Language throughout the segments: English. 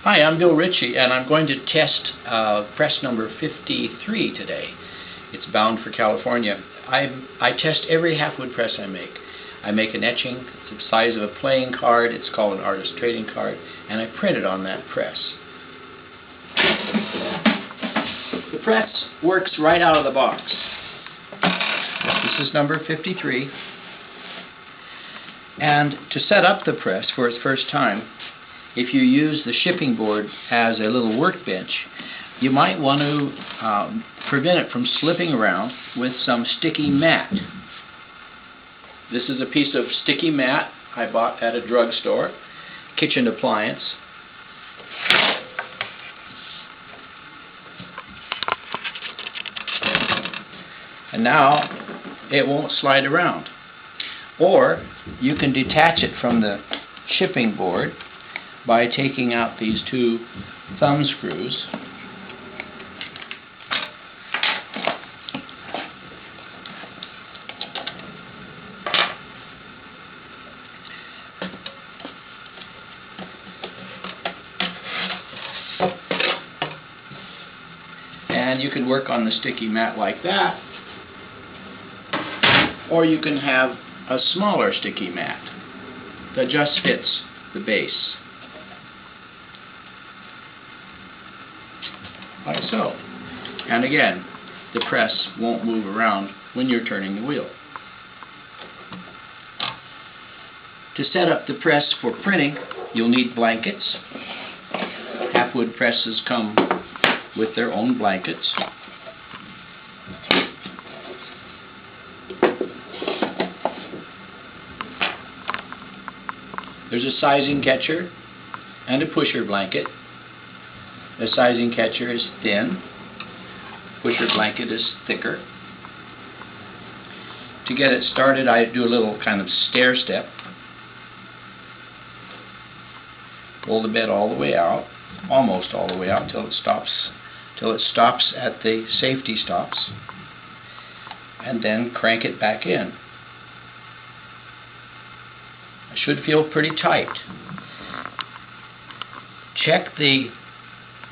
Hi, I'm Bill Ritchie, and I'm going to test press number 53 today. It's bound for California. I test every Halfwood press I make. I make an etching. It's the size of a playing card. It's called an artist trading card, and I print it on that press. The press works right out of the box. This is number 53. And to set up the press for its first time, if you use the shipping board as a little workbench, you might want to prevent it from slipping around with some sticky mat. This is a piece of sticky mat I bought at a drugstore, kitchen appliance. And now it won't slide around. Or you can detach it from the shipping board by taking out these two thumb screws. And you can work on the sticky mat like that, or you can have a smaller sticky mat that just fits the base. Like so. And again, the press won't move around when you're turning the wheel. To set up the press for printing, you'll need blankets. Halfwood presses come with their own blankets. There's a sizing catcher and a pusher blanket. The sizing catcher is thin, pusher blanket is thicker. To get it started, I do a little kind of stair step. Pull the bed all the way out, almost all the way out till it stops at the safety stops, and then crank it back in. It should feel pretty tight. Check the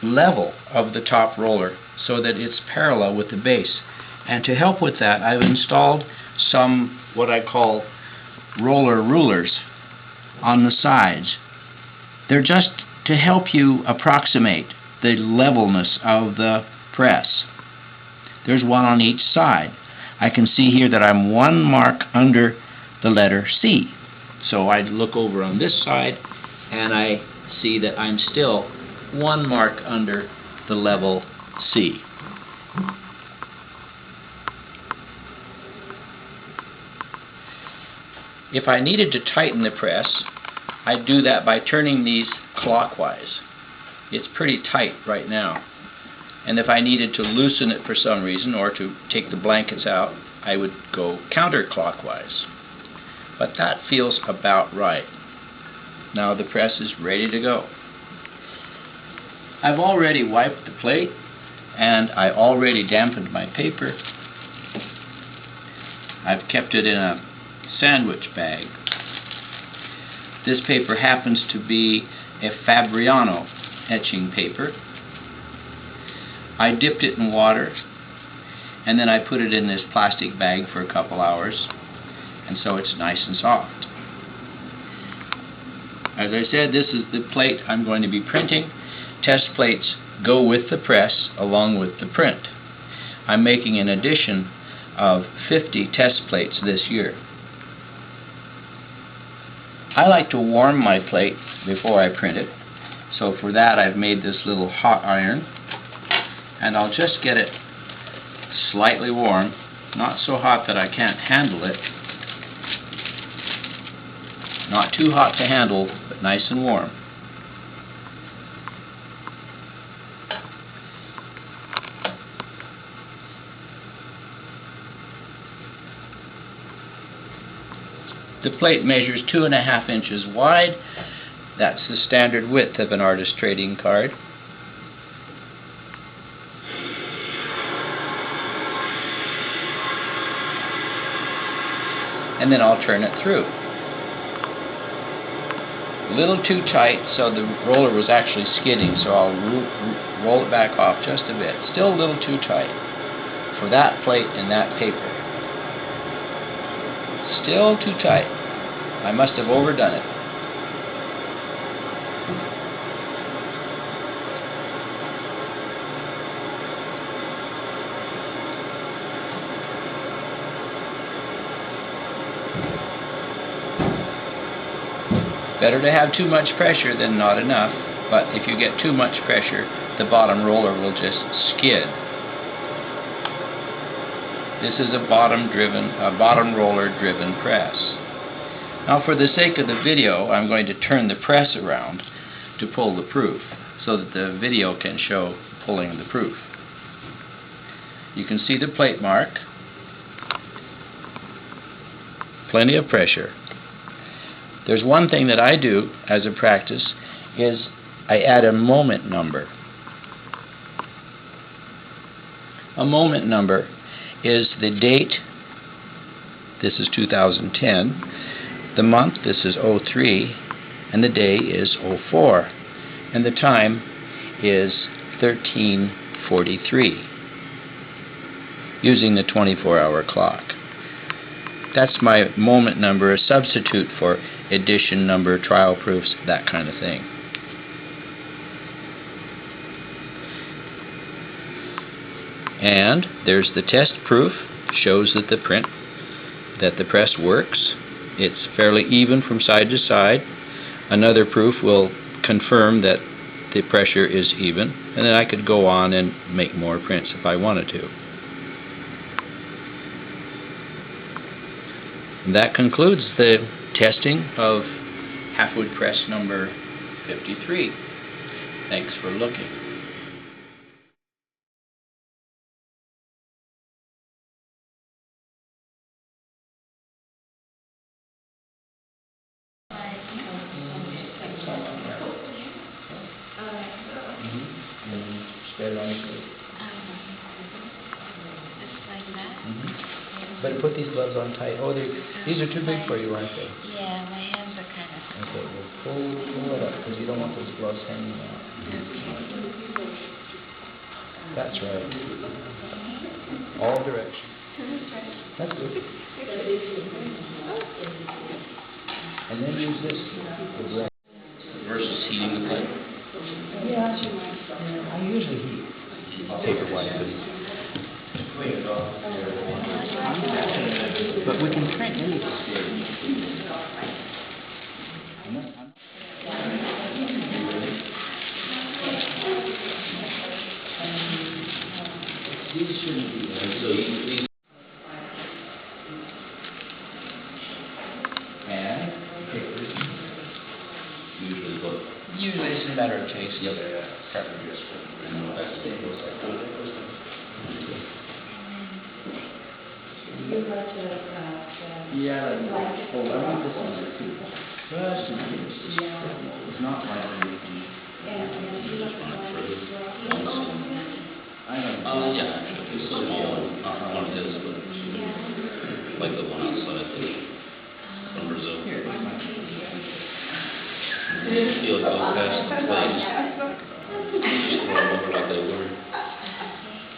level of the top roller so that it's parallel with the base. And to help with that, I've installed some what I call roller rulers on the sides. They're just to help you approximate the levelness of the press. There's one on each side. I can see here that I'm 1 mark under the letter C. So I look over on this side and I see that I'm still 1 mark under the level C. If I needed to tighten the press, I'd do that by turning these clockwise. It's pretty tight right now. And if I needed to loosen it for some reason or to take the blankets out, I would go counterclockwise. But that feels about right. Now the press is ready to go. I've already wiped the plate and I already dampened my paper. I've kept it in a sandwich bag. This paper happens to be a Fabriano etching paper. I dipped it in water and then I put it in this plastic bag for a couple hours, and so it's nice and soft. As I said, this is the plate I'm going to be printing. Test plates go with the press along with the print. I'm making an addition of 50 test plates this year. I like to warm my plate before I print it, so for that I've made this little hot iron, and I'll just get it slightly warm, not so hot that I can't handle it, not too hot to handle, but nice and warm. The plate measures 2.5 inches wide. That's the standard width of an artist trading card. And then I'll turn it through. little too tight, so the roller was actually skidding, so I'll roll it back off just a bit. Still a little too tight for that plate and that paper. Still too tight. I must have overdone it. Better to have too much pressure than not enough, but if you get too much pressure, the bottom roller will just skid. This is a bottom roller driven press. Now, for the sake of the video, I'm going to turn the press around to pull the proof so that the video can show pulling the proof. You can see the plate mark. Plenty of pressure. There's one thing that I do as a practice is I add a moment number. A moment number is the date, this is 2010, the month, this is 03, and the day is 04, and the time is 13:43, using the 24-hour clock. That's my moment number, a substitute for edition number, trial proofs, that kind of thing. And there's the test proof, shows that the press works. It's fairly even from side to side. Another proof will confirm that the pressure is even, and then I could go on and make more prints if I wanted to. And that concludes the testing of Halfwood press number 53. Thanks for looking. Spread it on your plate. Just like that? Better put these gloves on tight. Oh, these are too big for you, aren't they? Yeah, my hands are kind of... Okay, well, pull it up, because you don't want those gloves hanging out. That's right. All directions. That's good. And then use this versus heating the plate. Yeah, I usually heat paper white, but we can print anything. These shouldn't be there. So these and papers. Usually it's a matter of taste. Yep. Yeah, I want this one too. Just in case. It's not like anything. I don't know. Yeah, actually, it's so small. Not one of his, but like the one outside from Brazil. Here. Feel like go past the place. Just throw them over like they were.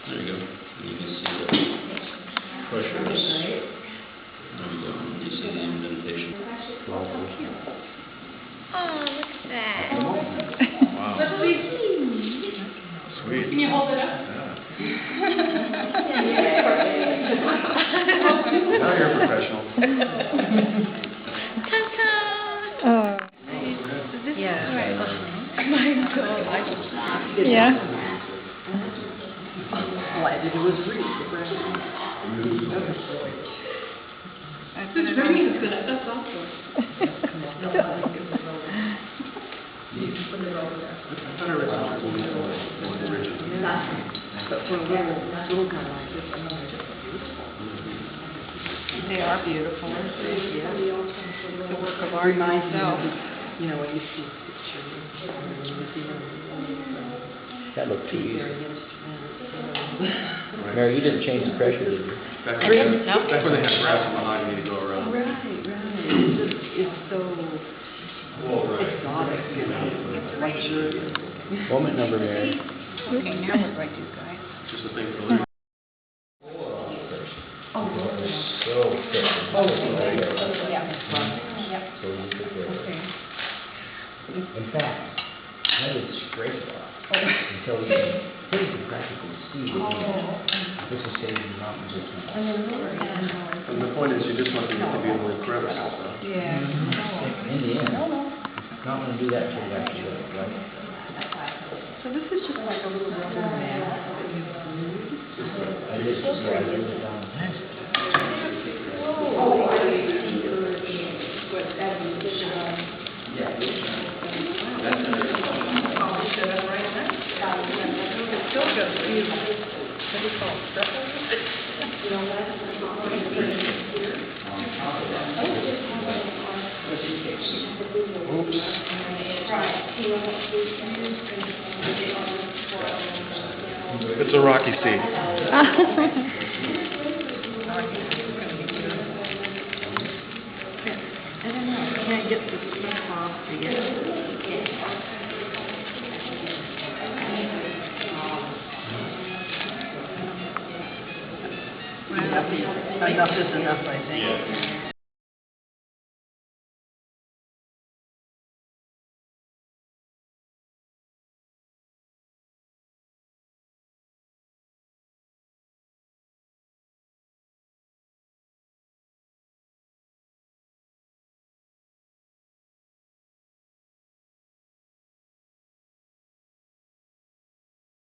There you go. You can see the pressure is. There you go. You see the indentation. Oh, look at that. Wow. Sweet. Can you hold it up? Now you're a professional. Ta-ta! Yeah. My God. Yeah. Why did it was free? This ring is good. That's awesome. But for a little guy like this, I mean, they're just beautiful. They are beautiful. Yeah. It's a work of art myself. You know, when you see pictures in the museum. That looked too easy. Instruments. Mary, you didn't change the pressure, did you? That's where they have brass and mahogany to go around. Right. It's so exotic. luxurious. Moment number, Mary. Okay, now what do I do, guys? Just a thing for Larry. So thick. So you could get it. In fact, I would scrape it off until you can practically see that this is saving mountains of time. And the point is, you just want to get to be able to crevice and stuff. Yeah. In the end, it's not going to do that until you actually get it right. So this is just like a little rubber mat that you glue. I just slide it down the passage. It's still got these, what do you call it, freckles? It's a rocky sea. I don't know, I can't get the stuff off again. Enough is enough, I think. Yeah.